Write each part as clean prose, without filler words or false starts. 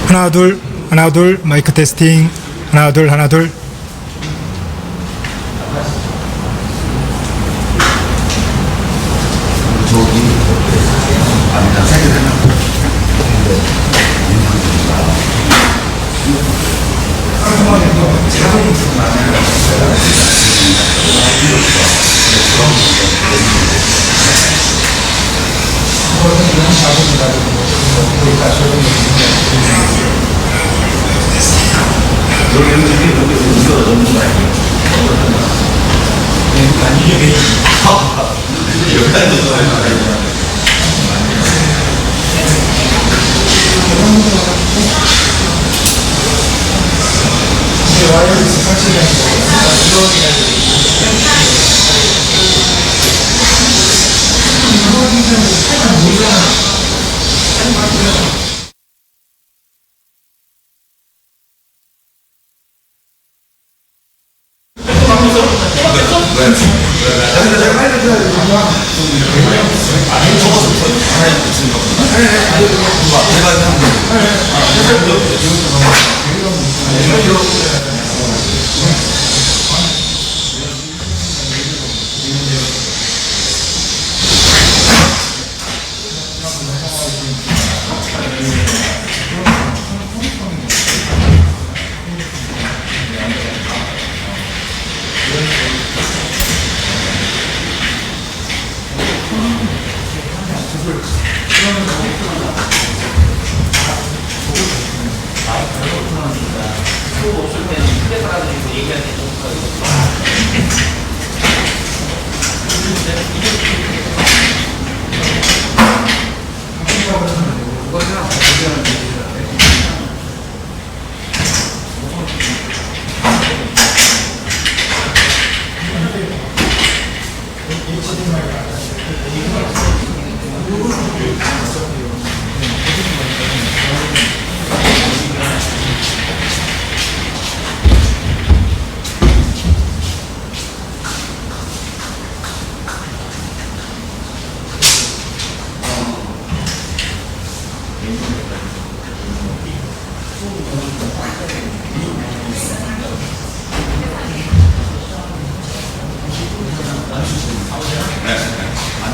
하나 둘 하나 둘 마이크 테스팅 하나 둘 하나 둘.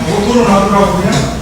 오토로 나오더라고 그냥.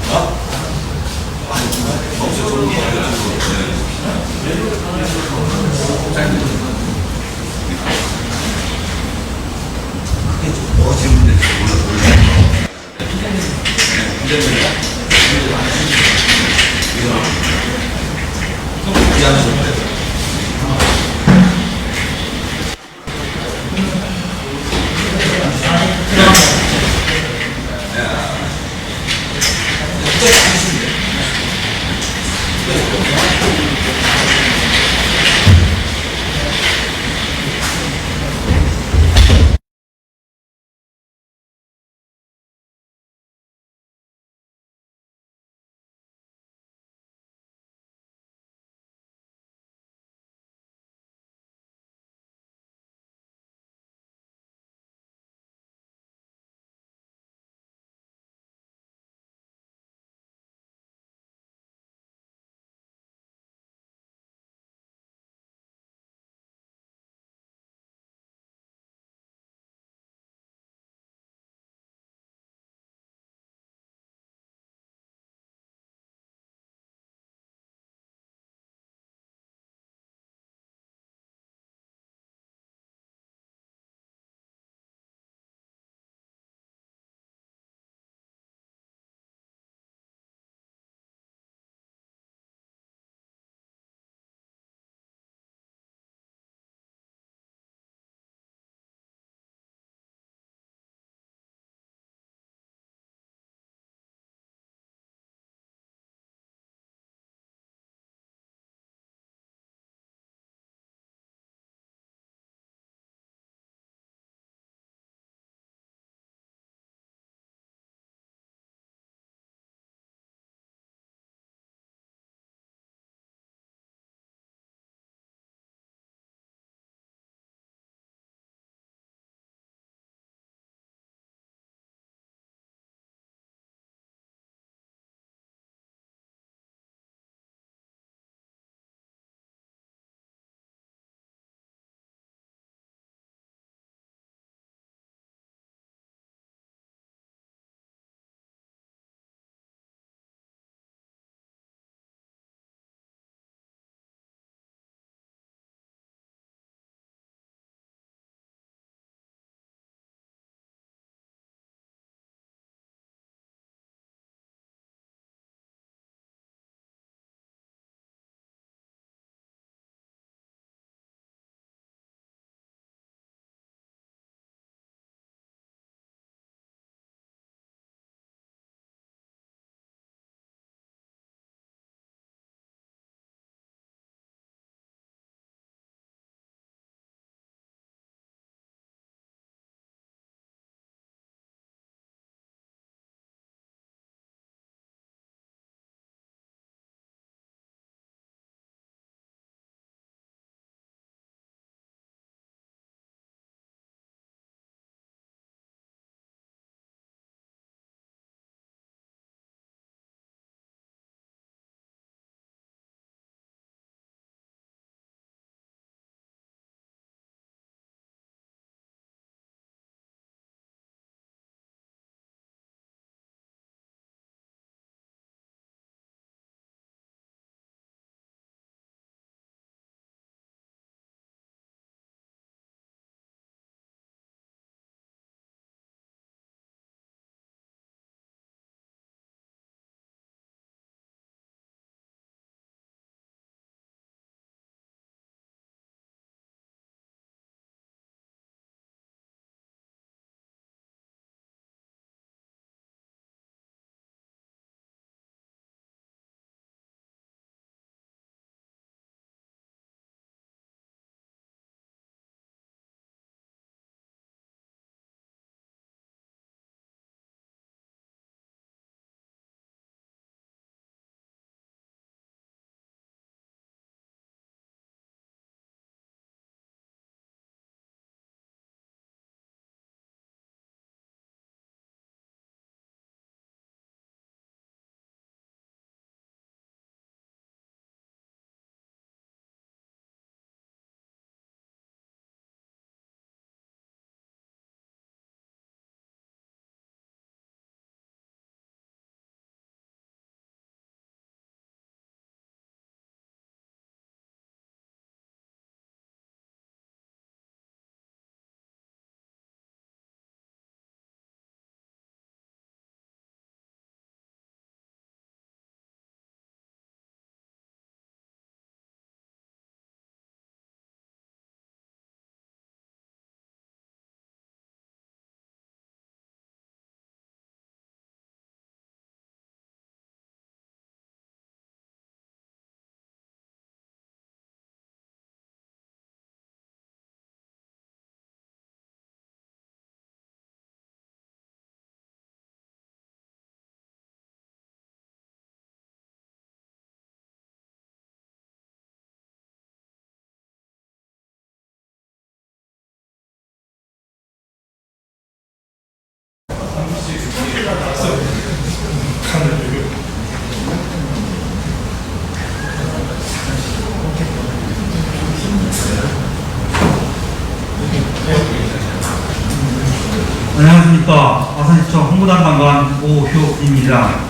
안녕하십니까. 아산시청 홍보담당관 오효입니다.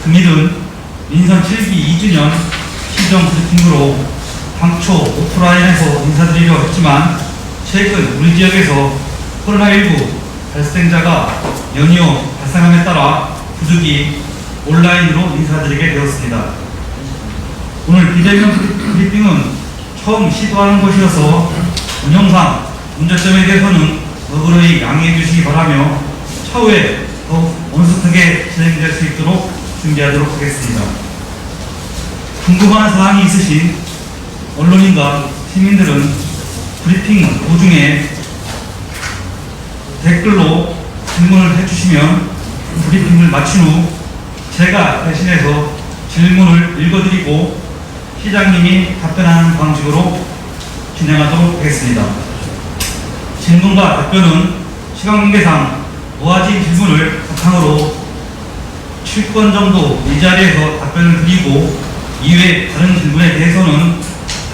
금일은 민선 7기 2주년 시정 브리핑으로 당초 오프라인에서 인사드리려 했지만 최근 우리 지역에서 코로나19 발생자가 연이어 발생함에 따라 부득이 온라인으로 인사드리게 되었습니다. 오늘 비대면 브리핑은 처음 시도하는 것이어서 운영상 문제점에 대해서는 너그러이 양해해 주시기 바라며 차후에 더욱 원숙하게 진행될 수 있도록 준비하도록 하겠습니다. 궁금한 사항이 있으신 언론인과 시민들은 브리핑 도중에 댓글로 질문을 해주시면 브리핑을 마친 후 제가 대신해서 질문을 읽어드리고 시장님이 답변하는 방식으로 진행하도록 하겠습니다. 질문과 답변은 시간 관계상 모아진 질문을 바탕으로 7건 정도 이 자리에서 답변을 드리고 이외 다른 질문에 대해서는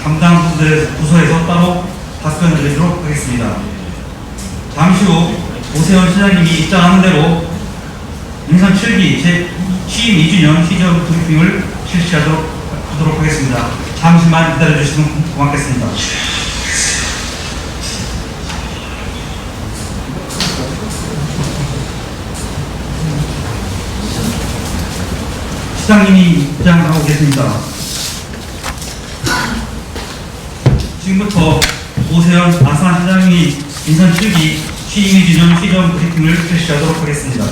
담당 부서에서 따로 답변을 드리도록 하겠습니다. 잠시 후 오세훈 시장님이 입장하는 대로 민선 7기 취임 2주년 시정 브리핑을 실시하도록 하겠습니다. 잠시만 기다려주시면 고맙겠습니다. 시장님이 입장하고 계십니다. 지금부터 오세훈 아산 시장이 민선 7기 취임 2주년 시정 브리핑을 실시하도록 하겠습니다.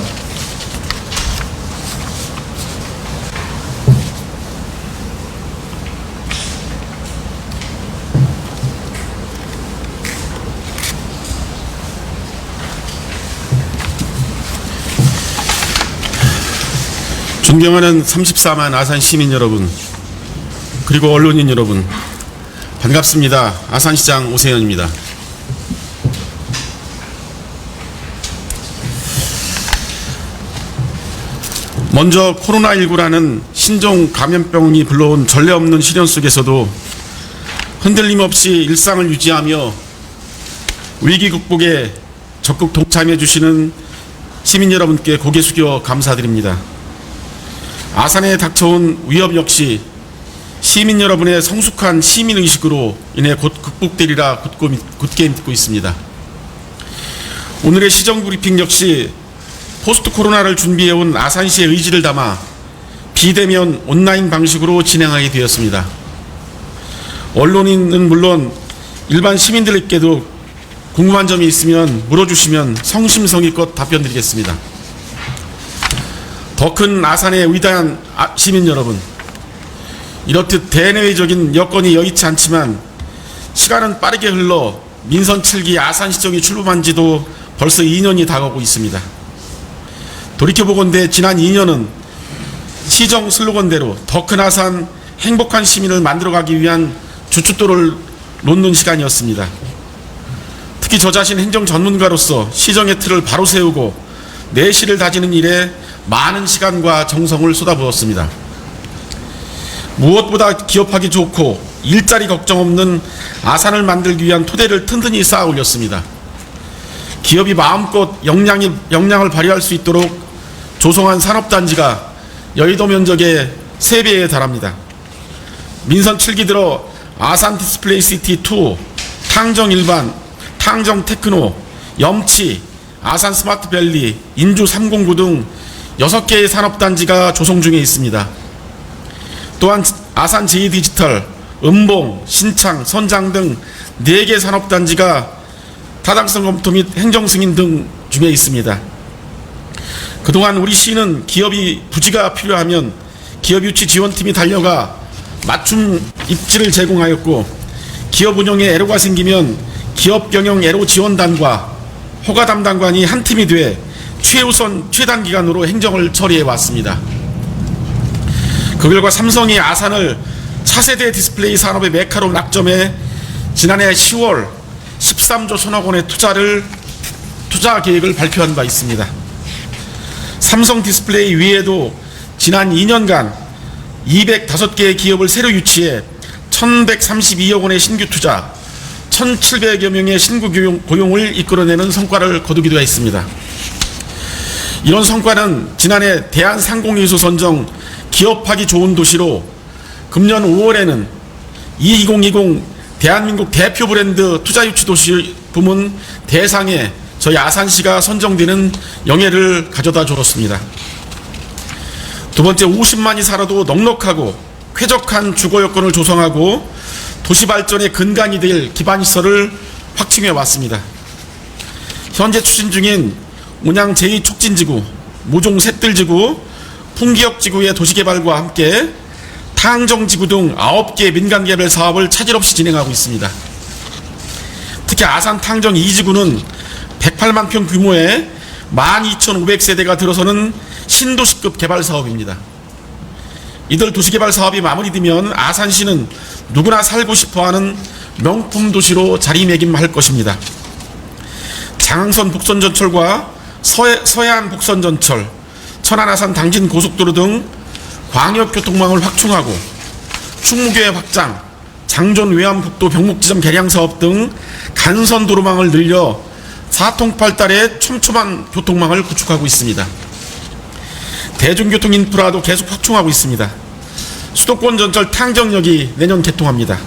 존경하는 34만 아산 시민 여러분, 그리고 언론인 여러분, 반갑습니다. 아산시장 오세훈입니다. 먼저 코로나19라는 신종 감염병이 불러온 전례 없는 시련 속에서도 흔들림 없이 일상을 유지하며 위기 극복에 적극 동참해 주시는 시민 여러분께 고개 숙여 감사드립니다. 아산에 닥쳐온 위협 역시 시민 여러분의 성숙한 시민의식으로 인해 곧 극복되리라 굳게 믿고 있습니다. 오늘의 시정브리핑 역시 포스트 코로나를 준비해온 아산시의 의지를 담아 비대면 온라인 방식으로 진행하게 되었습니다. 언론인은 물론 일반 시민들에게도 궁금한 점이 있으면 물어주시면 성심성의껏 답변드리겠습니다. 더 큰 아산의 위대한 시민 여러분, 이렇듯 대내외적인 여건이 여의치 않지만 시간은 빠르게 흘러 민선 7기 아산시정이 출범한 지도 벌써 2년이 다가오고 있습니다. 돌이켜보건대 지난 2년은 시정 슬로건대로 더 큰 아산, 행복한 시민을 만들어가기 위한 주춧돌을 놓는 시간이었습니다. 특히 저 자신 행정 전문가로서 시정의 틀을 바로 세우고 내실을 다지는 일에 많은 시간과 정성을 쏟아부었습니다. 무엇보다 기업하기 좋고 일자리 걱정 없는 아산을 만들기 위한 토대를 튼튼히 쌓아 올렸습니다. 기업이 마음껏 역량을 발휘할 수 있도록 조성한 산업단지가 여의도 면적의 3배에 달합니다. 민선 7기 들어 아산 디스플레이 시티 2, 탕정 일반, 탕정 테크노, 염치, 아산 스마트밸리, 인주 309 등 6개의 산업단지가 조성 중에 있습니다. 또한 아산 제2디지털, 음봉, 신창, 선장 등 4개 산업단지가 타당성 검토 및 행정승인 등 중에 있습니다. 그동안 우리 시는 기업이 부지가 필요하면 기업 유치 지원팀이 달려가 맞춤 입지를 제공하였고, 기업 운영에 애로가 생기면 기업 경영 애로 지원단과 허가 담당관이 한 팀이 돼 최우선 최단기간으로 행정을 처리해 왔습니다. 그 결과 삼성이 아산을 차세대 디스플레이 산업의 메카로 낙점해 지난해 10월 13조 천억 원의 투자 계획을 발표한 바 있습니다. 삼성 디스플레이 위에도 지난 2년간 205개의 기업을 새로 유치해 1132억 원의 신규 투자, 1700여 명의 신규 고용을 이끌어내는 성과를 거두기도 했습니다. 이런 성과는 지난해 대한상공회의소 선정 기업하기 좋은 도시로 금년 5월에는 2020 대한민국 대표 브랜드 투자유치 도시 부문 대상에 저희 아산시가 선정되는 영예를 가져다 주었습니다. 두 번째, 50만이 살아도 넉넉하고 쾌적한 주거 여건을 조성하고 도시 발전의 근간이 될 기반시설을 확충해 왔습니다. 현재 추진 중인 온양 제2촉진지구, 모종 샛들지구, 풍기역지구의 도시개발과 함께 탕정지구 등 9개 민간개발 사업을 차질 없이 진행하고 있습니다. 특히 아산 탕정 2지구는 108만 평 규모의 12,500세대가 들어서는 신도시급 개발 사업입니다. 이들 도시개발 사업이 마무리되면 아산시는 누구나 살고 싶어하는 명품 도시로 자리매김할 것입니다. 장항선 북선전철과 서해안 북선전철, 천안 아산 당진 고속도로 등 광역교통망을 확충하고 충무교회 확장, 장전 외암북도 병목지점 개량 사업 등 간선도로망을 늘려 사통팔달의 촘촘한 교통망을 구축하고 있습니다. 대중교통 인프라도 계속 확충하고 있습니다. 수도권 전철 탕정역이 내년 개통합니다.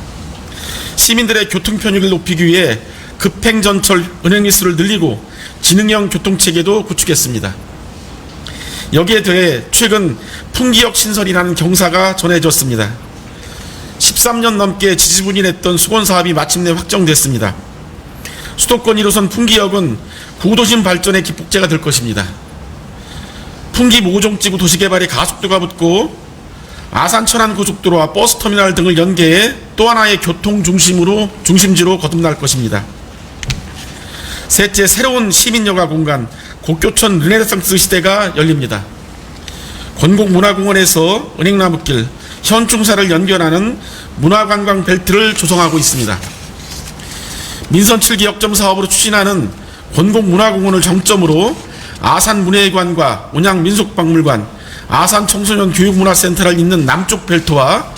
시민들의 교통 편익을 높이기 위해 급행전철 운행 리수를 늘리고 지능형 교통체계도 구축했습니다. 여기에 더해 최근 풍기역 신설이라는 경사가 전해졌습니다. 13년 넘게 지지분이했던 수건사업이 마침내 확정됐습니다. 수도권 1호선 풍기역은 구도심 발전의 기폭제가 될 것입니다. 풍기 모종지구 도시개발에 가속도가 붙고 아산 천안 고속도로와 버스터미널 등을 연계해 또 하나의 교통 중심지로 거듭날 것입니다. 셋째, 새로운 시민여가 공간 곡교천 르네상스 시대가 열립니다. 권곡문화공원에서 은행나무길, 현충사를 연결하는 문화관광 벨트를 조성하고 있습니다. 민선 7기 역점 사업으로 추진하는 권곡문화공원을 정점으로 아산문예관과 온양민속박물관, 아산청소년 교육문화센터를 잇는 남쪽 벨트와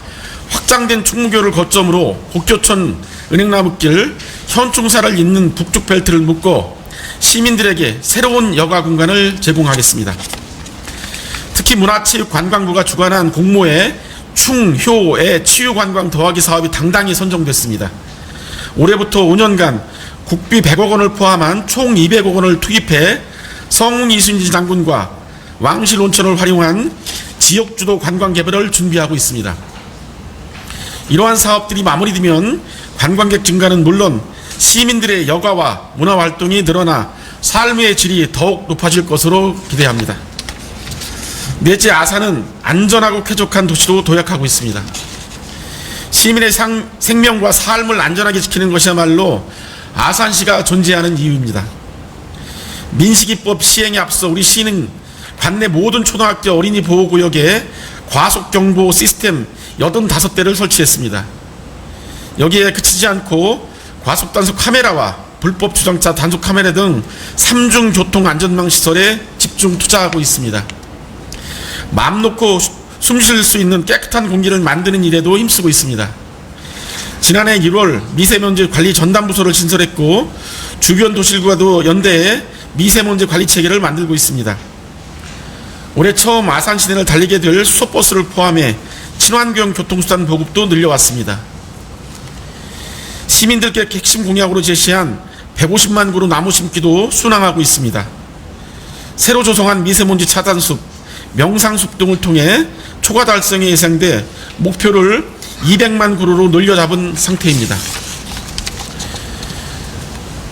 확장된 충무교를 거점으로 곡교천 은행나무길, 현충사를 잇는 북쪽 벨트를 묶어 시민들에게 새로운 여가 공간을 제공하겠습니다. 특히 문화체육관광부가 주관한 공모에 충효의 치유관광 더하기 사업이 당당히 선정됐습니다. 올해부터 5년간 국비 100억 원을 포함한 총 200억 원을 투입해 성웅 이순신 장군과 왕실 온천을 활용한 지역주도 관광 개발을 준비하고 있습니다. 이러한 사업들이 마무리되면 관광객 증가는 물론 시민들의 여가와 문화활동이 늘어나 삶의 질이 더욱 높아질 것으로 기대합니다. 넷째, 아산은 안전하고 쾌적한 도시로 도약하고 있습니다. 시민의 생명과 삶을 안전하게 지키는 것이야말로 아산시가 존재하는 이유입니다. 민식이법 시행에 앞서 우리 시는 관내 모든 초등학교 어린이 보호구역에 과속경보 시스템 85대를 설치했습니다. 여기에 그치지 않고 과속단속 카메라와 불법 주정차 단속 카메라 등 3중 교통안전망 시설에 집중 투자하고 있습니다. 마음 놓고 숨 쉴 수 있는 깨끗한 공기를 만드는 일에도 힘쓰고 있습니다. 지난해 1월 미세먼지 관리 전담부서를 신설했고 주변 도시들과도 연대해 미세먼지 관리 체계를 만들고 있습니다. 올해 처음 아산 시내를 달리게 될 수소버스를 포함해 친환경 교통수단 보급도 늘려왔습니다. 시민들께 핵심 공약으로 제시한 150만 그루 나무 심기도 순항하고 있습니다. 새로 조성한 미세먼지 차단숲, 명상숲 등을 통해 초과 달성이 예상돼 목표를 200만 그루로 늘려 잡은 상태입니다.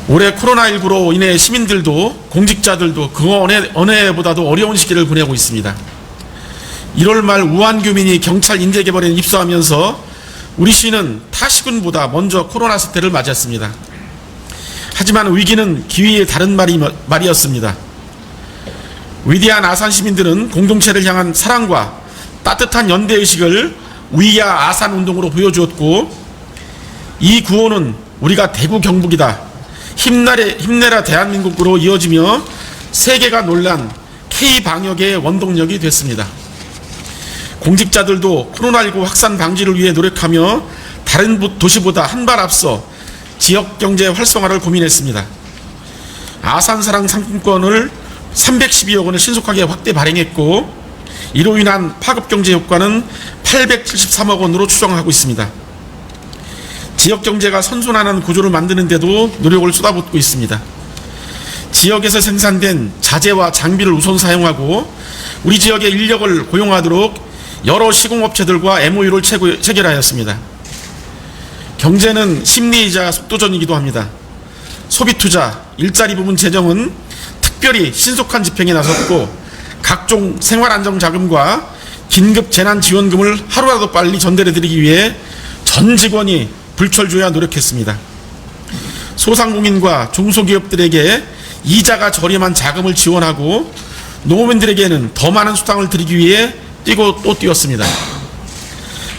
올해 코로나19로 인해 시민들도 공직자들도 그 어느 해보다도 어려운 시기를 보내고 있습니다. 1월 말 우한 교민이 경찰 인재개발에 입소하면서 우리 시는 타 시군보다 먼저 코로나 사태를 맞았습니다. 하지만 위기는 기회의 다른 말이었습니다. 위대한 아산 시민들은 공동체를 향한 사랑과 따뜻한 연대의식을 위야 아산 운동으로 보여주었고 이 구호는 우리가 대구 경북이다, 힘내라 대한민국으로 이어지며 세계가 놀란 K방역의 원동력이 됐습니다. 공직자들도 코로나19 확산 방지를 위해 노력하며 다른 도시보다 한 발 앞서 지역경제 활성화를 고민했습니다. 아산사랑 상품권을 312억 원을 신속하게 확대 발행했고 이로 인한 파급경제 효과는 873억 원으로 추정하고 있습니다. 지역경제가 선순환하는 구조를 만드는 데도 노력을 쏟아붓고 있습니다. 지역에서 생산된 자재와 장비를 우선 사용하고 우리 지역의 인력을 고용하도록 여러 시공업체들과 MOU를 체결하였습니다. 경제는 심리이자 속도전이기도 합니다. 소비투자, 일자리 부문 재정은 특별히 신속한 집행에 나섰고 각종 생활안정자금과 긴급재난지원금을 하루라도 빨리 전달해드리기 위해 전 직원이 불철주야 노력했습니다. 소상공인과 중소기업들에게 이자가 저렴한 자금을 지원하고 농업인들에게는 더 많은 수당을 드리기 위해 뛰고 또 뛰었습니다.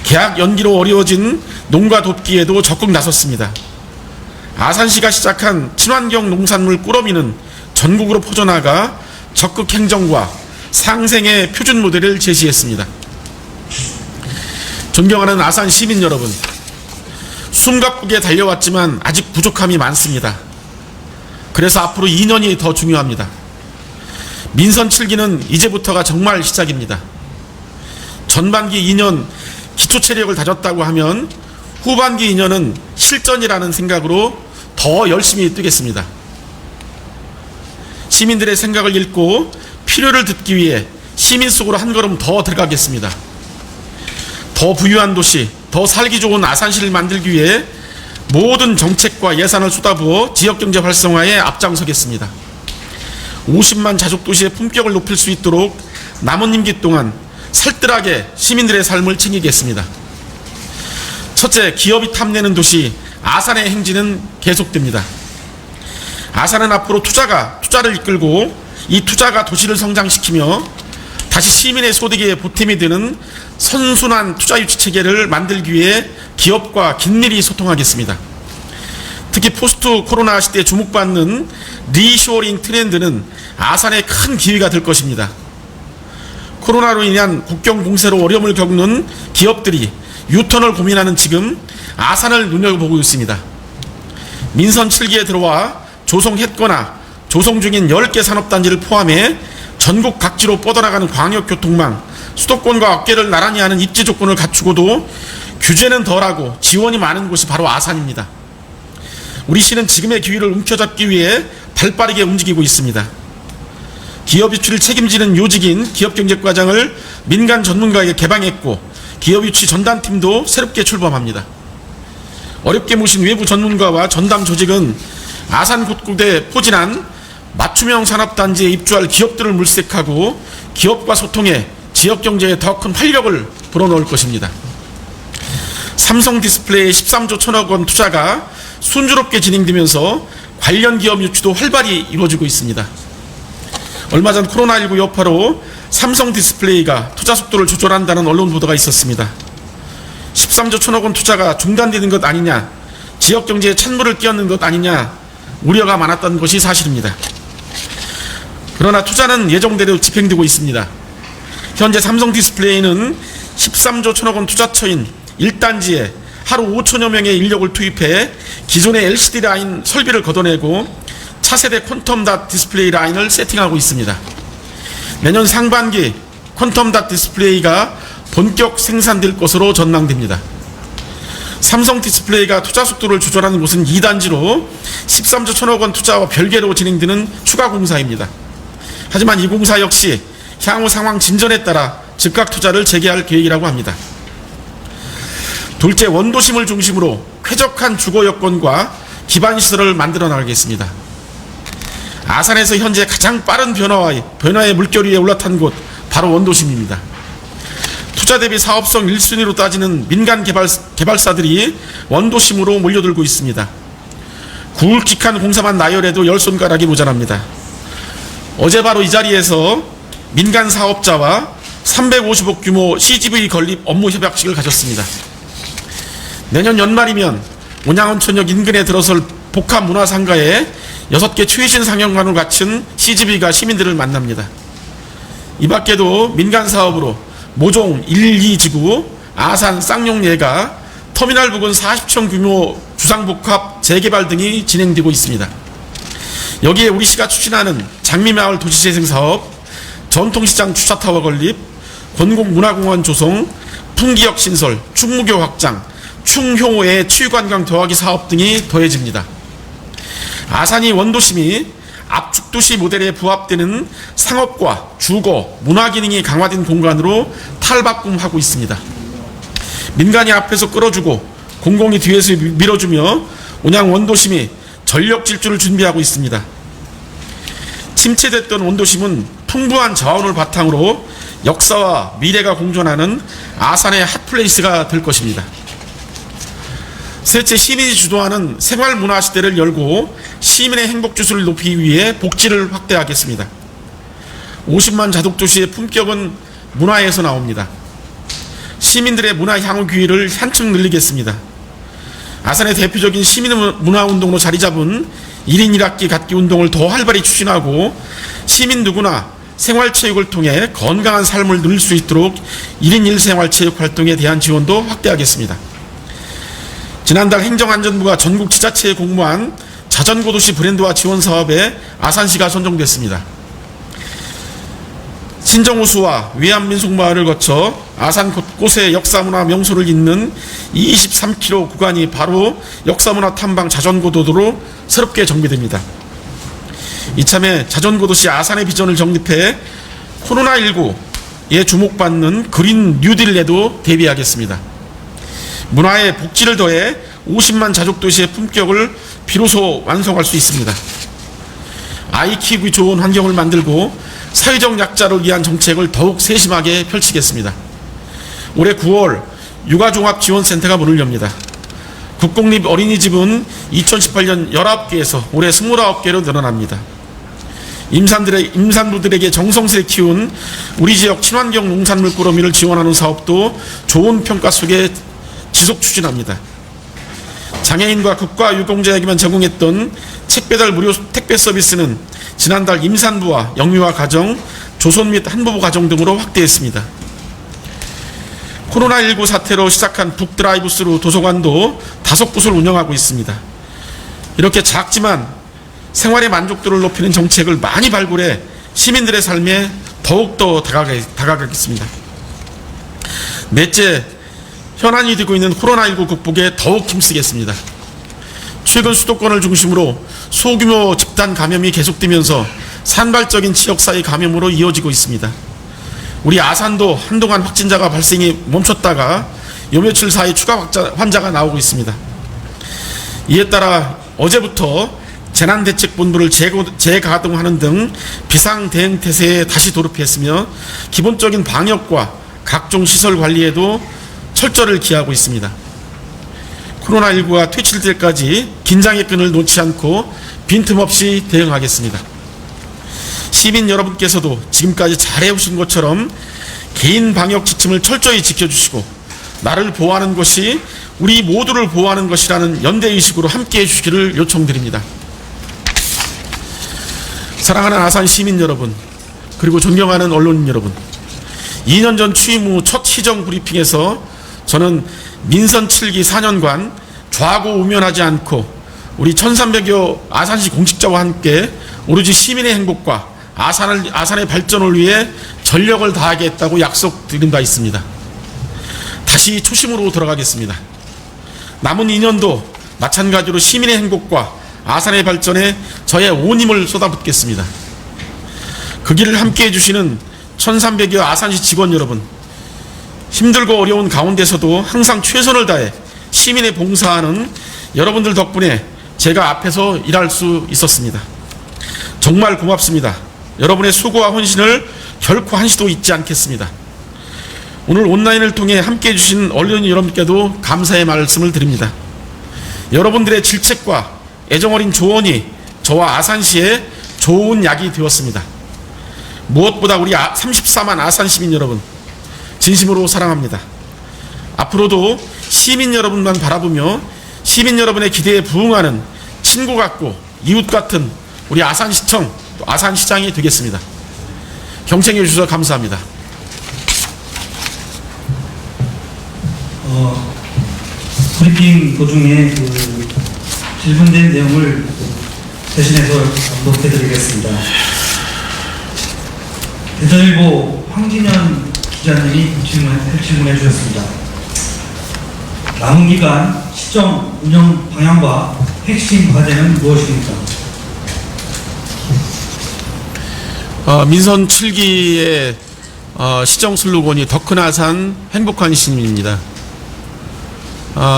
계약 연기로 어려워진 농가 돕기에도 적극 나섰습니다. 아산시가 시작한 친환경 농산물 꾸러미는 전국으로 퍼져나가 적극 행정과 상생의 표준 모델을 제시했습니다. 존경하는 아산 시민 여러분, 숨가쁘게 달려왔지만 아직 부족함이 많습니다. 그래서 앞으로 2년이 더 중요합니다. 민선 7기는 이제부터가 정말 시작입니다. 전반기 2년 기초체력을 다졌다고 하면 후반기 2년은 실전이라는 생각으로 더 열심히 뛰겠습니다. 시민들의 생각을 읽고 필요를 듣기 위해 시민 속으로 한 걸음 더 들어가겠습니다. 더 부유한 도시, 더 살기 좋은 아산시를 만들기 위해 모든 정책과 예산을 쏟아부어 지역경제 활성화에 앞장서겠습니다. 50만 자족도시의 품격을 높일 수 있도록 남은 임기 동안 살뜰하게 시민들의 삶을 챙기겠습니다. 첫째, 기업이 탐내는 도시 아산의 행진은 계속됩니다. 아산은 앞으로 투자를 이끌고 이 투자가 도시를 성장시키며 다시 시민의 소득에 보탬이 되는 선순환 투자 유치 체계를 만들기 위해 기업과 긴밀히 소통하겠습니다. 특히 포스트 코로나 시대에 주목받는 리쇼어링 트렌드는 아산의 큰 기회가 될 것입니다. 코로나로 인한 국경 공세로 어려움을 겪는 기업들이 유턴을 고민하는 지금 아산을 눈여겨보고 있습니다. 민선 7기에 들어와 조성했거나 조성 중인 10개 산업단지를 포함해 전국 각지로 뻗어나가는 광역교통망, 수도권과 어깨를 나란히 하는 입지 조건을 갖추고도 규제는 덜하고 지원이 많은 곳이 바로 아산입니다. 우리 시는 지금의 기회를 움켜잡기 위해 발빠르게 움직이고 있습니다. 기업 유치를 책임지는 요직인 기업경제과장을 민간 전문가에게 개방했고 기업 유치 전담팀도 새롭게 출범합니다. 어렵게 모신 외부 전문가와 전담 조직은 아산 곳곳에 포진한 맞춤형 산업단지에 입주할 기업들을 물색하고 기업과 소통해 지역경제에 더 큰 활력을 불어넣을 것입니다. 삼성 디스플레이 13조 1천억 원 투자가 순조롭게 진행되면서 관련 기업 유치도 활발히 이루어지고 있습니다. 얼마 전 코로나19 여파로 삼성 디스플레이가 투자 속도를 조절한다는 언론 보도가 있었습니다. 13조 1천억 원 투자가 중단되는 것 아니냐, 지역경제에 찬물을 끼얹는 것 아니냐 우려가 많았던 것이 사실입니다. 그러나 투자는 예정대로 집행되고 있습니다. 현재 삼성 디스플레이는 13조 1천억 원 투자처인 1단지에 하루 5천여 명의 인력을 투입해 기존의 LCD 라인 설비를 걷어내고 차세대 퀀텀닷 디스플레이 라인을 세팅하고 있습니다. 내년 상반기 퀀텀닷 디스플레이가 본격 생산될 것으로 전망됩니다. 삼성 디스플레이가 투자 속도를 조절하는 곳은 2단지로 13조 1천억 원 투자와 별개로 진행되는 추가 공사입니다. 하지만 이 공사 역시 향후 상황 진전에 따라 즉각 투자를 재개할 계획이라고 합니다. 둘째, 원도심을 중심으로 쾌적한 주거 여건과 기반시설을 만들어 나가겠습니다. 아산에서 현재 가장 빠른 변화의 물결 위에 올라탄 곳 바로 원도심입니다. 투자 대비 사업성 1순위로 따지는 민간 개발사들이 원도심으로 몰려들고 있습니다. 굵직한 공사만 나열해도 10손가락이 모자랍니다. 어제 바로 이 자리에서 민간 사업자와 350억 규모 CGV 건립 업무 협약식을 가졌습니다. 내년 연말이면 온양온천역 인근에 들어설 복합문화상가에 6개 최신 상영관을 갖춘 CGV가 시민들을 만납니다. 이 밖에도 민간 사업으로 모종 1, 2지구, 아산 쌍용예가, 터미널 부근 40층 규모 주상복합 재개발 등이 진행되고 있습니다. 여기에 우리 시가 추진하는 장미마을 도시재생사업, 전통시장 주차타워 건립, 권곡문화공원 조성, 풍기역 신설, 충무교 확장, 충효의 치유관광 더하기 사업 등이 더해집니다. 아산이 원도심이 압축도시 모델에 부합되는 상업과 주거, 문화기능이 강화된 공간으로 탈바꿈하고 있습니다. 민간이 앞에서 끌어주고 공공이 뒤에서 밀어주며 온양 원도심이 전력 질주를 준비하고 있습니다. 침체됐던 원도심은 풍부한 자원을 바탕으로 역사와 미래가 공존하는 아산의 핫플레이스가 될 것입니다. 셋째, 시민이 주도하는 생활문화 시대를 열고 시민의 행복지수를 높이기 위해 복지를 확대하겠습니다. 50만 자독도시의 품격은 문화에서 나옵니다. 시민들의 문화 향후 기회를 한층 늘리겠습니다. 아산의 대표적인 시민문화운동으로 자리잡은 1인 1학기 갖기 운동을 더 활발히 추진하고 시민 누구나 생활체육을 통해 건강한 삶을 누릴 수 있도록 1인 1생활체육 활동에 대한 지원도 확대하겠습니다. 지난달 행정안전부가 전국 지자체에 공모한 자전거도시 브랜드화 지원 사업에 아산시가 선정됐습니다. 신정호수와 외암민속마을을 거쳐 아산 곳곳에 역사문화 명소를 잇는 23km 구간이 바로 역사문화 탐방 자전거도로로 새롭게 정비됩니다. 이참에 자전거도시 아산의 비전을 정립해 코로나19에 주목받는 그린 뉴딜에도 대비하겠습니다. 문화에 복지를 더해 50만 자족도시의 품격을 비로소 완성할 수 있습니다. 아이 키우기 좋은 환경을 만들고 사회적 약자를 위한 정책을 더욱 세심하게 펼치겠습니다. 올해 9월 육아종합지원센터가 문을 엽니다. 국공립 어린이집은 2018년 19개에서 올해 29개로 늘어납니다. 임산부들에게 정성스레 키운 우리 지역 친환경 농산물 꾸러미를 지원하는 사업도 좋은 평가 속에 지속 추진합니다. 장애인과 국가유공자에게만 제공했던 책배달 무료 택배 서비스는 지난달 임산부와 영유아 가정, 조선 및 한부부 가정 등으로 확대했습니다. 코로나19 사태로 시작한 북드라이브스루 도서관도 5곳을 운영하고 있습니다. 이렇게 작지만 생활의 만족도를 높이는 정책을 많이 발굴해 시민들의 삶에 더욱더 다가가겠습니다. 넷째, 현안이 되고 있는 코로나19 극복에 더욱 힘쓰겠습니다. 최근 수도권을 중심으로 소규모 집단 감염이 계속되면서 산발적인 지역사회 감염으로 이어지고 있습니다. 우리 아산도 한동안 확진자가 발생이 멈췄다가 요 며칠 사이 추가 환자가 나오고 있습니다. 이에 따라 어제부터 재난대책본부를 재가동하는 등 비상대응태세에 다시 돌입했으며 기본적인 방역과 각종 시설 관리에도 철저를 기하고 있습니다. 코로나19가 퇴치될 때까지 긴장의 끈을 놓지 않고 빈틈없이 대응하겠습니다. 시민 여러분께서도 지금까지 잘해오신 것처럼 개인 방역 지침을 철저히 지켜주시고 나를 보호하는 것이 우리 모두를 보호하는 것이라는 연대의식으로 함께해 주시기를 요청드립니다. 사랑하는 아산 시민 여러분, 그리고 존경하는 언론인 여러분, 2년 전 취임 후 첫 시정 브리핑에서 저는 민선 7기 4년간 좌고우면하지 않고 우리 1300여 아산시 공직자와 함께 오로지 시민의 행복과 아산의 발전을 위해 전력을 다하겠다고 약속드린 바 있습니다. 다시 초심으로 돌아가겠습니다. 남은 2년도 마찬가지로 시민의 행복과 아산의 발전에 저의 온 힘을 쏟아붓겠습니다. 그 길을 함께해 주시는 1300여 아산시 직원 여러분, 힘들고 어려운 가운데서도 항상 최선을 다해 시민에 봉사하는 여러분들 덕분에 제가 앞에서 일할 수 있었습니다. 정말 고맙습니다. 여러분의 수고와 헌신을 결코 한시도 잊지 않겠습니다. 오늘 온라인을 통해 함께해 주신 언론인 여러분께도 감사의 말씀을 드립니다. 여러분들의 질책과 애정어린 조언이 저와 아산시에 좋은 약이 되었습니다. 무엇보다 우리 34만 아산 시민 여러분, 진심으로 사랑합니다. 앞으로도 시민 여러분만 바라보며 시민 여러분의 기대에 부응하는 친구 같고 이웃 같은 우리 아산시청, 또 아산시장이 되겠습니다. 경청해 주셔서 감사합니다. 브리핑 도중에 질문된 내용을 대신해서 언급해 드리겠습니다. 대전일보 황진현 기자님이 질문해 주셨습니다. 남은 기간 시정 운영 방향과 핵심 과제는 무엇입니까? 민선 7기의 시정 슬로건이 더 큰 아산 행복한 시민입니다.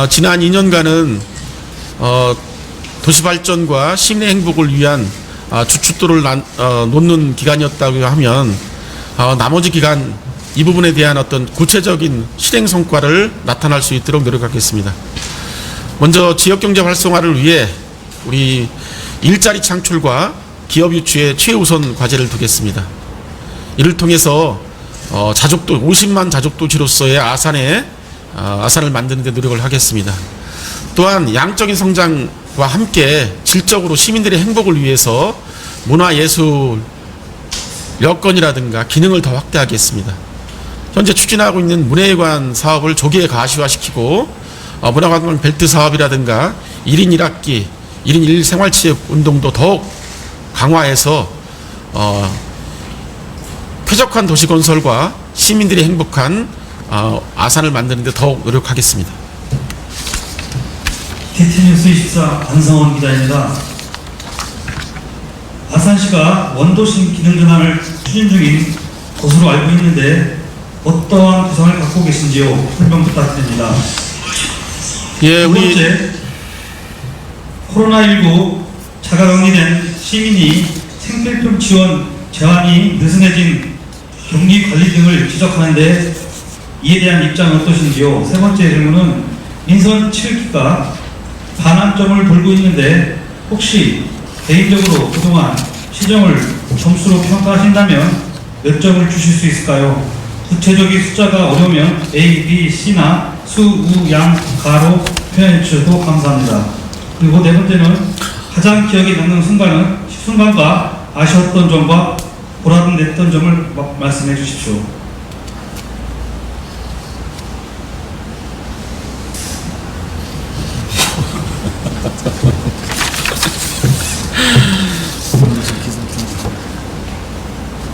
지난 2년간은 도시 발전과 시민의 행복을 위한 주춧돌을 놓는 기간이었다고 하면 나머지 기간 이 부분에 대한 어떤 구체적인 실행 성과를 나타날 수 있도록 노력하겠습니다. 먼저 지역경제 활성화를 위해 우리 일자리 창출과 기업 유치에 최우선 과제를 두겠습니다. 이를 통해서 자족도 50만 자족도시로서의 아산을 만드는 데 노력을 하겠습니다. 또한 양적인 성장과 함께 질적으로 시민들의 행복을 위해서 문화예술 여건이라든가 기능을 더 확대하겠습니다. 현재 추진하고 있는 문예관 사업을 조기에 가시화시키고 문화관광 벨트 사업이라든가 1인 1학기, 1인 1 생활체육 운동도 더욱 강화해서 쾌적한 도시 건설과 시민들이 행복한 아산을 만드는 데 더욱 노력하겠습니다. TT뉴스 24 안성원 기자입니다. 아산시가 원도심 기능 전환을 추진 중인 것으로 알고 있는데 어떠한 구상을 갖고 계신지요? 설명 부탁드립니다. 예, 두 번째, 코로나19 자가격리된 시민이 생필품 지원 제한이 느슨해진 격리 관리 등을 지적하는데 이에 대한 입장은 어떠신지요? 세 번째 질문은 민선 7기가 반환점을 돌고 있는데 혹시 개인적으로 그동안 시정을 점수로 평가하신다면 몇 점을 주실 수 있을까요? 구체적인 숫자가 어려우면 A, B, C나 수, 우, 양, 가로 표현해 주셔도 감사합니다. 그리고 네 번째는 가장 기억에 남는 순간과 아쉬웠던 점과 보람됐던 점을 말씀해 주십시오.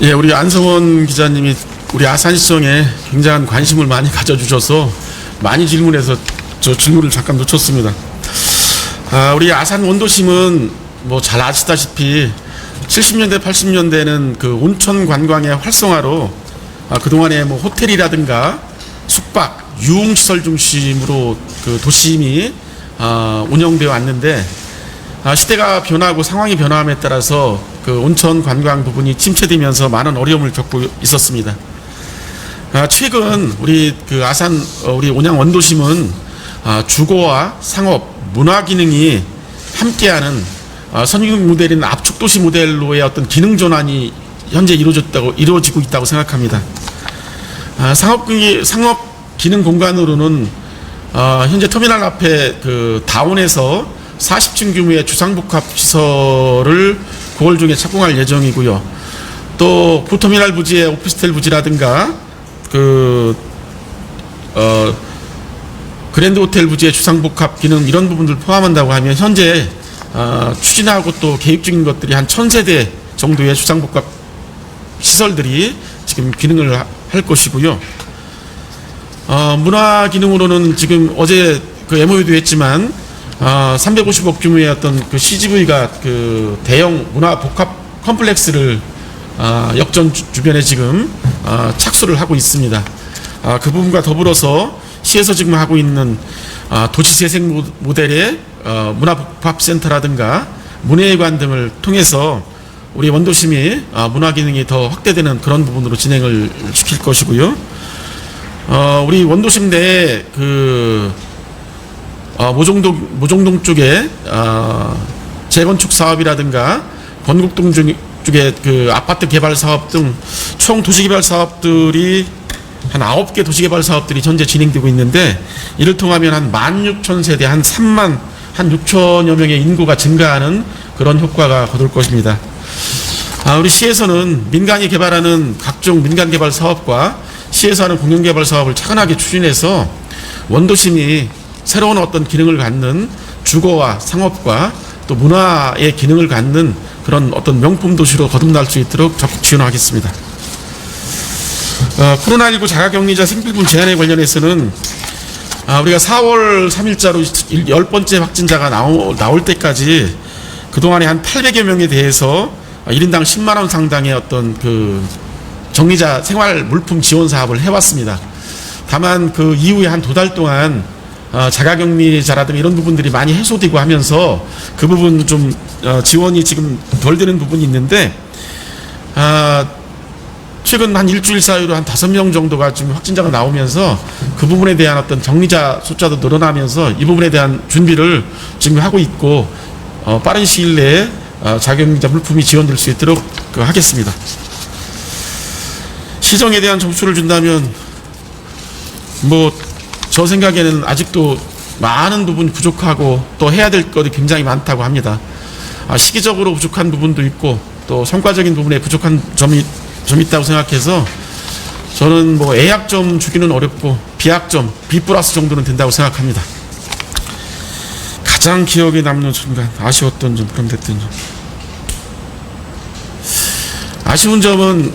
예, 우리 안성원 기자님이 우리 아산시정에 굉장한 관심을 많이 가져주셔서 많이 질문해서 저 질문을 잠깐 놓쳤습니다. 우리 아산 원도심은 뭐 잘 아시다시피 70년대, 80년대는 그 온천 관광의 활성화로 그동안에 뭐 호텔이라든가 숙박, 유흥시설 중심으로 그 도심이 운영되어 왔는데 시대가 변하고 상황이 변화함에 따라서 그 온천 관광 부분이 침체되면서 많은 어려움을 겪고 있었습니다. 최근 우리 그 아산 우리 온양 원도심은 주거와 상업, 문화 기능이 함께하는 선진 모델인 압축도시 모델로의 어떤 기능 전환이 현재 이루어지고 있다고 생각합니다. 상업 기능 공간으로는 현재 터미널 앞에 그 다운에서 40층 규모의 주상복합 시설을 9월 중에 착공할 예정이고요. 또 구터미널 부지의 오피스텔 부지라든가 그랜드 호텔 부지의 주상복합 기능 이런 부분들 포함한다고 하면 현재 추진하고 또 계획 중인 것들이 한 1000세대 정도의 주상복합 시설들이 지금 기능을 할 것이고요. 문화 기능으로는 지금 어제 그 MOU도 했지만 350억 규모의 어떤 그 CGV가 그 대형 문화 복합 컴플렉스를 역전 주변에 지금 착수를 하고 있습니다. 그 부분과 더불어서 시에서 지금 하고 있는 도시재생 모델의 문화복합센터라든가 문예관 등을 통해서 우리 원도심이 문화 기능이 더 확대되는 그런 부분으로 진행을 시킬 것이고요. 우리 원도심 내에 그 모종동 쪽에 재건축 사업이라든가 건국동 쪽에 그 아파트 개발 사업 등 총 도시개발 사업들이 한 9개 도시개발 사업들이 현재 진행되고 있는데 이를 통하면 한 16,000세대 한 3만 한 6천여 명의 인구가 증가하는 그런 효과가 거둘 것입니다. 우리 시에서는 민간이 개발하는 각종 민간 개발 사업과 시에서 하는 공영 개발 사업을 차근하게 추진해서 원도심이 새로운 어떤 기능을 갖는 주거와 상업과 또 문화의 기능을 갖는 그런 어떤 명품 도시로 거듭날 수 있도록 적극 지원하겠습니다. 코로나19 자가격리자 생필품 제한에 관련해서는 우리가 4월 3일자로 10번째 확진자가 나올 때까지 그동안에 한 800여 명에 대해서 1인당 10만 원 상당의 어떤 그 정리자 생활 물품 지원 사업을 해왔습니다. 다만 그 이후에 한 2달 동안 자가격리자라든가 이런 부분들이 많이 해소되고 하면서 그 부분 좀 지원이 지금 덜 되는 부분이 있는데 최근 한 일주일 사이로 한 5명 정도가 지금 확진자가 나오면서 그 부분에 대한 어떤 격리자 숫자도 늘어나면서 이 부분에 대한 준비를 지금 하고 있고 빠른 시일 내에 자가격리자 물품이 지원될 수 있도록 하겠습니다. 시정에 대한 점수를 준다면 저 생각에는 아직도 많은 부분이 부족하고 또 해야 될 것이 굉장히 많다고 합니다. 시기적으로 부족한 부분도 있고 또 성과적인 부분에 부족한 점이 있다고 생각해서 저는 A학점 주기는 어렵고 B학점, B+ 정도는 된다고 생각합니다. 가장 기억에 남는 순간, 아쉬웠던 점, 그럼 됐던 점. 아쉬운 점은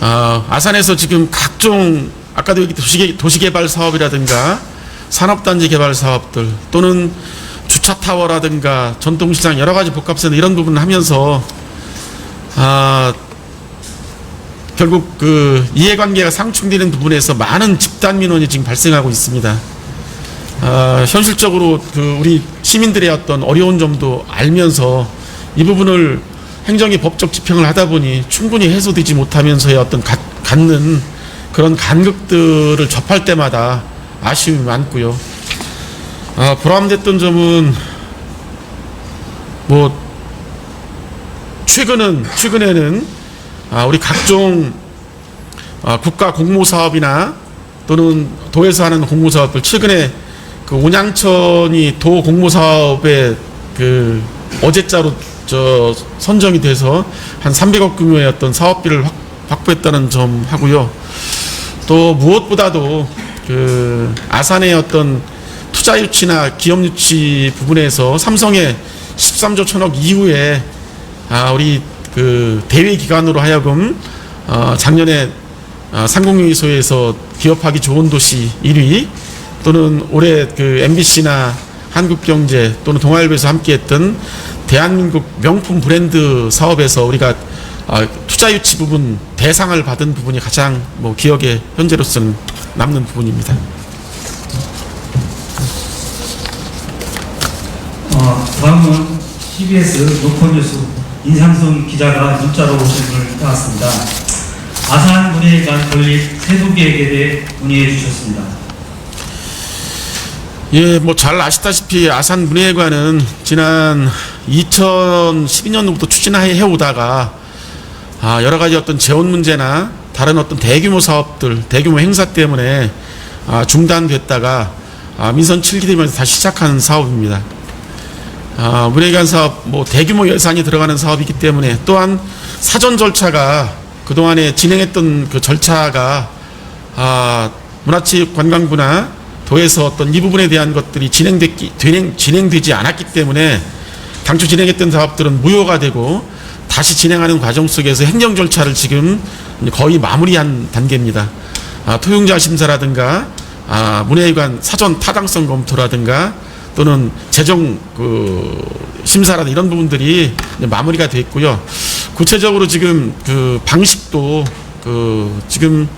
아산에서 지금 각종 아까도 얘기했던 도시개발 사업이라든가 산업단지 개발 사업들 또는 주차타워라든가 전통시장 여러가지 복합센터 이런 부분을 하면서 결국 그 이해관계가 상충되는 부분에서 많은 집단 민원이 지금 발생하고 있습니다. 현실적으로 우리 시민들의 어떤 어려운 점도 알면서 이 부분을 행정의 법적 집행을 하다 보니 충분히 해소되지 못하면서의 어떤 갖는 그런 간극들을 접할 때마다 아쉬움이 많고요. 보람됐던 점은 최근에는 우리 각종 국가 공모사업이나 또는 도에서 하는 공모사업들 최근에 그 온양천이 도 공모사업에 어제자로 선정이 돼서 한 300억 규모의 어떤 사업비를 확보했다는 점 하고요. 또 무엇보다도 아산의 어떤 투자 유치나 기업 유치 부분에서 삼성의 13조 1천억 이후에 우리 대외 기관으로 하여금 작년에 상공유의소에서 기업하기 좋은 도시 1위 또는 올해 MBC나 한국경제 또는 동아일보에서 함께했던 대한민국 명품 브랜드 사업에서 우리가 투자 유치 부분 대상을 받은 부분이 가장 기억에 현재로서는 남는 부분입니다. 다음은 CBS 노컷뉴스 인상순 기자가 문자로 질문을 해왔습니다. 아산 문예관 건립 세부 계획에 대해 문의해 주셨습니다. 예, 잘 아시다시피 아산 문예관은 지난 2012년부터 추진해 오다가 여러 가지 어떤 재원 문제나 다른 어떤 대규모 사업들, 대규모 행사 때문에 중단됐다가 민선 7기 되면서 다시 시작한 사업입니다. 문예관 사업 대규모 예산이 들어가는 사업이기 때문에 또한 사전 절차가 그동안에 진행했던 그 절차가 문화체육관광부나 도에서 어떤 이 부분에 대한 것들이 진행되지 않았기 때문에 당초 진행했던 사업들은 무효가 되고 다시 진행하는 과정 속에서 행정 절차를 지금 거의 마무리한 단계입니다. 토용자 심사라든가 문예관 사전 타당성 검토라든가 또는 재정 심사라든가 이런 부분들이 마무리가 됐고요. 구체적으로 지금 방식도 지금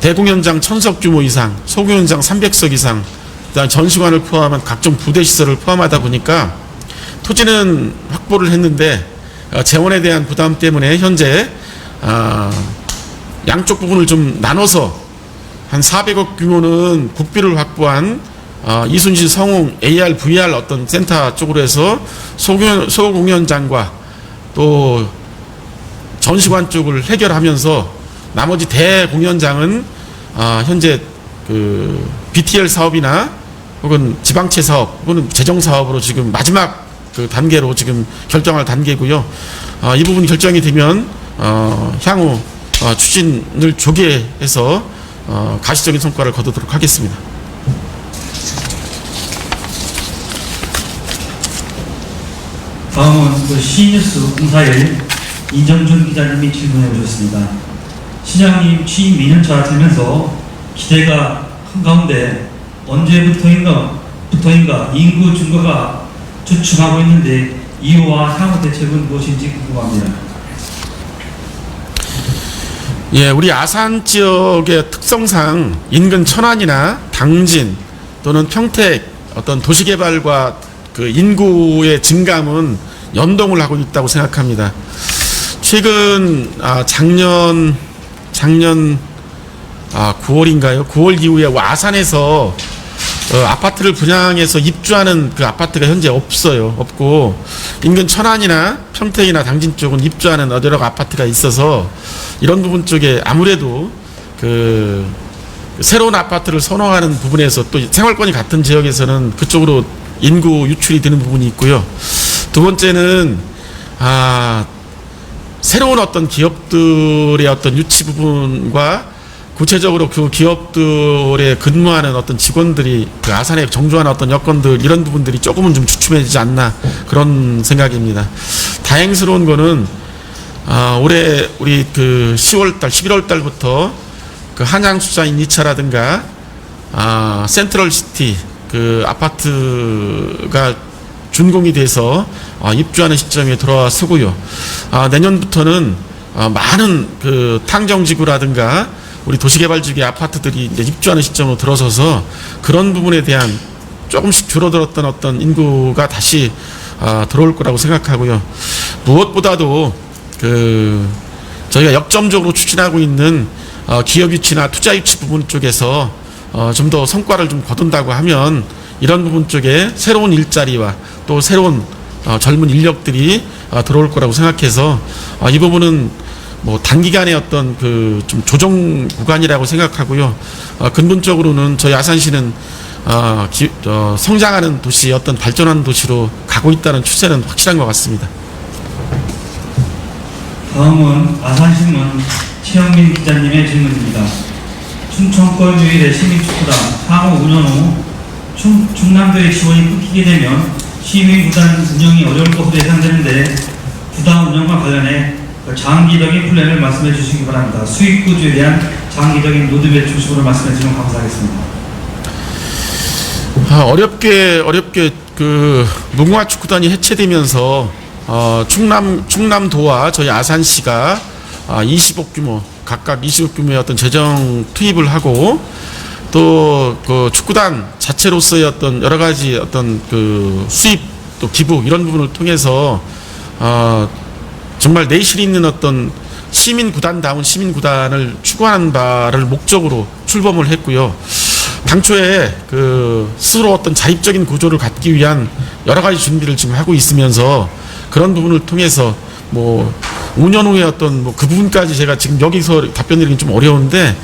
대공연장 1000석 규모 이상, 소공연장 300석 이상, 그다음 전시관을 포함한 각종 부대 시설을 포함하다 보니까 토지는 확보를 했는데 재원에 대한 부담 때문에 현재 양쪽 부분을 좀 나눠서 한 400억 규모는 국비를 확보한 이순신 성웅 AR, VR 어떤 센터 쪽으로 해서 소공연장과 또 전시관 쪽을 해결하면서 나머지 대공연장은 현재 BTL 사업이나 혹은 지방채 사업 혹은 재정 사업으로 지금 마지막 단계로 지금 결정할 단계고요. 이 부분이 결정이 되면 향후 추진을 조기해서 가시적인 성과를 거두도록 하겠습니다. 다음은 C뉴스 공사일 이정준 기자님이 질문해 주셨습니다. 시장님 취임 2년차 되면서 기대가 큰 가운데 언제부터인가 인구 증가가 주춤하고 있는데 이유와 향후 대책은 무엇인지 궁금합니다. 예, 우리 아산 지역의 특성상 인근 천안이나 당진 또는 평택 어떤 도시개발과 그 인구의 증감은 연동을 하고 있다고 생각합니다. 최근 작년 9월인가요? 9월 이후에 아산에서 아파트를 분양해서 입주하는 그 아파트가 현재 없고 인근 천안이나 평택이나 당진 쪽은 입주하는 여러 아파트가 있어서 이런 부분 쪽에 아무래도 그 새로운 아파트를 선호하는 부분에서 또 생활권이 같은 지역에서는 그쪽으로 인구 유출이 되는 부분이 있고요. 두 번째는 새로운 어떤 기업들의 어떤 유치 부분과 구체적으로 그 기업들에 근무하는 어떤 직원들이 그 아산에 정주하는 어떤 여건들 이런 부분들이 조금은 좀 주춤해지지 않나 그런 생각입니다. 다행스러운 거는 올해 우리 그 10월달, 11월달부터 그 한양수자인 2차라든가 센트럴시티 그 아파트가 준공이 돼서 입주하는 시점에 들어서고요. 내년부터는 많은 그 탕정지구라든가 우리 도시개발지구의 아파트들이 이제 입주하는 시점으로 들어서서 그런 부분에 대한 조금씩 줄어들었던 어떤 인구가 다시 들어올 거라고 생각하고요. 무엇보다도 그 저희가 역점적으로 추진하고 있는 기업 유치나 투자 유치 부분 쪽에서 좀 더 성과를 좀 거둔다고 하면 이런 부분 쪽에 새로운 일자리와 또 새로운 젊은 인력들이 들어올 거라고 생각해서 이 부분은 뭐 단기간의 어떤 그 좀 조정 구간이라고 생각하고요. 근본적으로는 저희 아산시는 성장하는 도시, 어떤 발전하는 도시로 가고 있다는 추세는 확실한 것 같습니다. 다음은 아산신문 최영민 기자님의 질문입니다. 충청권 유일의 시민축구단 향후 운영 후 충남도의 지원이 끊기게 되면 시민구단 운영이 어려울 것으로 예상되는데 구단 운영과 관련해 장기적인 플랜을 말씀해 주시기 바랍니다. 수익 구조에 대한 장기적인 로드맵 중심으로 말씀해 주시면 감사하겠습니다. 어렵게 그 무궁화 축구단이 해체되면서 충남도와 저희 아산시가 20억 규모 각각 20억 규모의 어떤 재정 투입을 하고 또 그 축구단 자체로서의 어떤 여러 가지 어떤 그 수입 또 기부 이런 부분을 통해서 정말 내실 있는 어떤 시민구단다운 시민구단을 추구하는 바를 목적으로 출범을 했고요. 당초에 그 스스로 어떤 자립적인 구조를 갖기 위한 여러 가지 준비를 지금 하고 있으면서 그런 부분을 통해서 뭐 5년 후에 어떤 뭐 그 부분까지 제가 지금 여기서 답변드리긴 좀 어려운데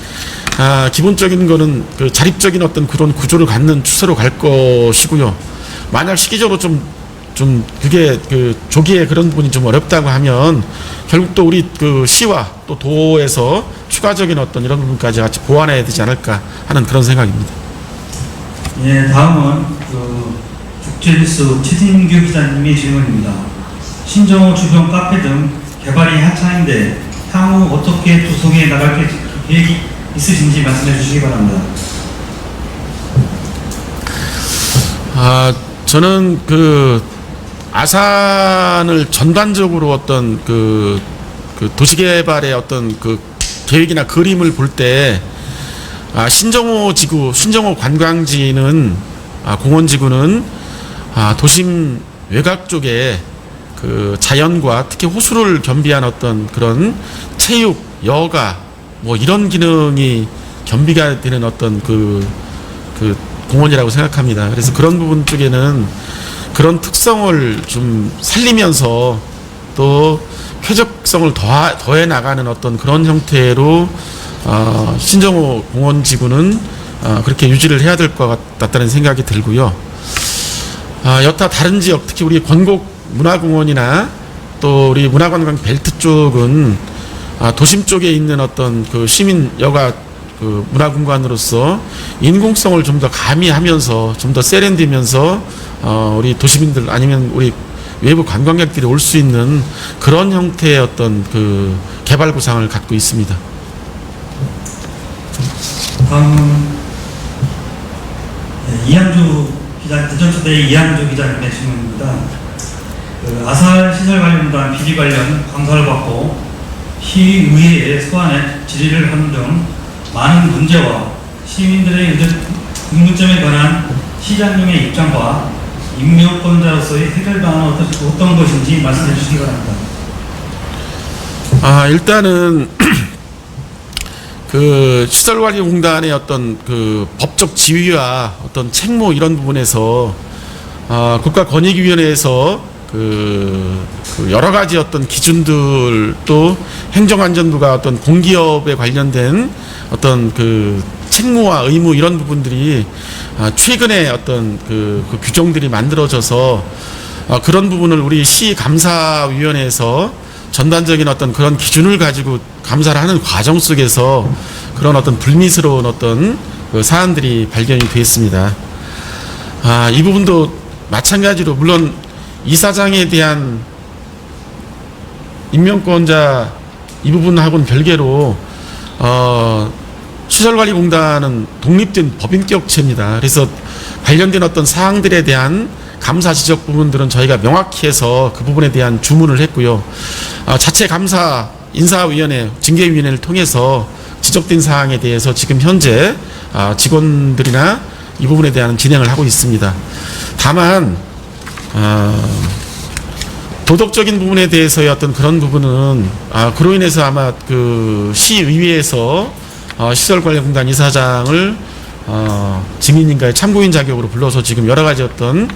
기본적인 거는 그 자립적인 어떤 그런 구조를 갖는 추세로 갈 것이고요. 만약 시기적으로 좀 그게 그 조기에 그런 부분이 좀 어렵다고 하면 결국 또 우리 그 시와 또 도에서 추가적인 어떤 이런 부분까지 같이 보완해야 되지 않을까 하는 그런 생각입니다. 예, 다음은 그 국제뉴스 최진규 기자님의 질문입니다. 신정호 주변 카페 등 개발이 한창인데 향후 어떻게 구성해 나갈 계획이 있으신지 말씀해 주시기 바랍니다. 저는 그 아산을 전반적으로 어떤 그 도시개발의 어떤 그 계획이나 그림을 볼 때 신정호 관광지는 공원지구는 도심 외곽 쪽에 그 자연과 특히 호수를 겸비한 어떤 그런 체육, 여가 뭐 이런 기능이 겸비가 되는 어떤 그 공원이라고 생각합니다. 그래서 그런 부분 쪽에는 그런 특성을 좀 살리면서 또 쾌적성을 더해 나가는 어떤 그런 형태로 신정호 공원지구는 그렇게 유지를 해야 될 것 같다는 생각이 들고요. 여타 다른 지역, 특히 우리 권곡 문화공원이나 또 우리 문화관광 벨트 쪽은 도심 쪽에 있는 어떤 그 시민 여가 그 문화공간으로서 인공성을 좀 더 가미하면서 좀 더 세련되면서 우리 도시민들 아니면 우리 외부 관광객들이 올 수 있는 그런 형태의 어떤 그 개발 구상을 갖고 있습니다. 다음은 이한주 기자, 대전초대의 이한주 기자님의 질문입니다. 그 아산 시설관리공단 비리 관련 감사를 받고 시의회에 소환해 질의를 하는 등 많은 문제와 시민들의 의문점에 관한 시장님의 입장과 임명권자로서의 해결 방안은 어떤 것인지 말씀해 주시기 바랍니다. 일단은 그 시설관리공단의 어떤 그 법적 지위와 어떤 책무 이런 부분에서 국가권익위원회에서 그 여러 가지 어떤 기준들 또 행정안전부가 어떤 공기업에 관련된 어떤 그 책무와 의무 이런 부분들이 최근에 어떤 그 규정들이 만들어져서 그런 부분을 우리 시감사위원회에서 전반적인 어떤 그런 기준을 가지고 감사를 하는 과정 속에서 그런 어떤 불미스러운 어떤 그 사안들이 발견이 됐습니다. 이 부분도 마찬가지로 물론 이사장에 대한 임명권자 이 부분하고는 별개로 시설관리공단은 독립된 법인격체입니다. 그래서 관련된 어떤 사항들에 대한 감사 지적 부분들은 저희가 명확히 해서 그 부분에 대한 주문을 했고요. 자체 감사 인사위원회 징계위원회를 통해서 지적된 사항에 대해서 지금 현재 직원들이나 이 부분에 대한 진행을 하고 있습니다. 다만 도덕적인 부분에 대해서의 어떤 그런 부분은 그로 인해서 아마 그 시의회에서 시설관리공단 이사장을 증인인가의 참고인 자격으로 불러서 지금 여러 가지 어떤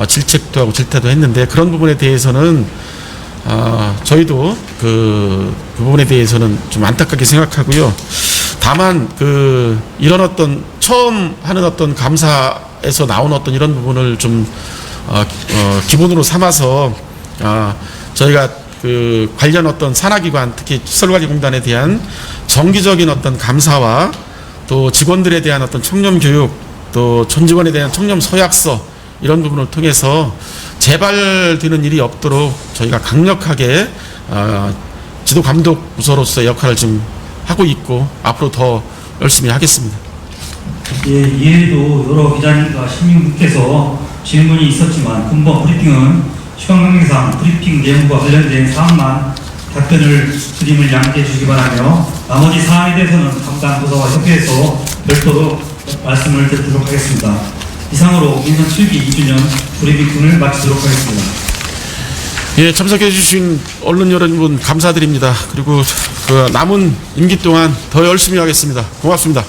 질책도 하고 질타도 했는데 그런 부분에 대해서는 저희도 그 부분에 대해서는 좀 안타깝게 생각하고요. 다만 이런 어떤 처음 하는 어떤 감사에서 나온 어떤 이런 부분을 좀 기본으로 삼아서 저희가 그 관련 어떤 산하기관 특히 시설관리공단에 대한 정기적인 어떤 감사와 또 직원들에 대한 어떤 청렴 교육 또 전 직원에 대한 청렴 서약서 이런 부분을 통해서 재발되는 일이 없도록 저희가 강력하게 지도 감독 부서로서의 역할을 지금 하고 있고 앞으로 더 열심히 하겠습니다. 예, 이외에도 여러 기자님과 시민분께서 질문이 있었지만 금번 브리핑은 시간 관계상 브리핑 내용과 관련된 사항만 답변을 드림을 양해해 주시기 바라며 나머지 사항에 대해서는 담당 부서와 협의해서 별도로 말씀을 드리도록 하겠습니다. 이상으로 민선 7기 2주년 브리핑을 마치도록 하겠습니다. 예, 참석해 주신 언론 여러분 감사드립니다. 그리고 그 남은 임기 동안 더 열심히 하겠습니다. 고맙습니다.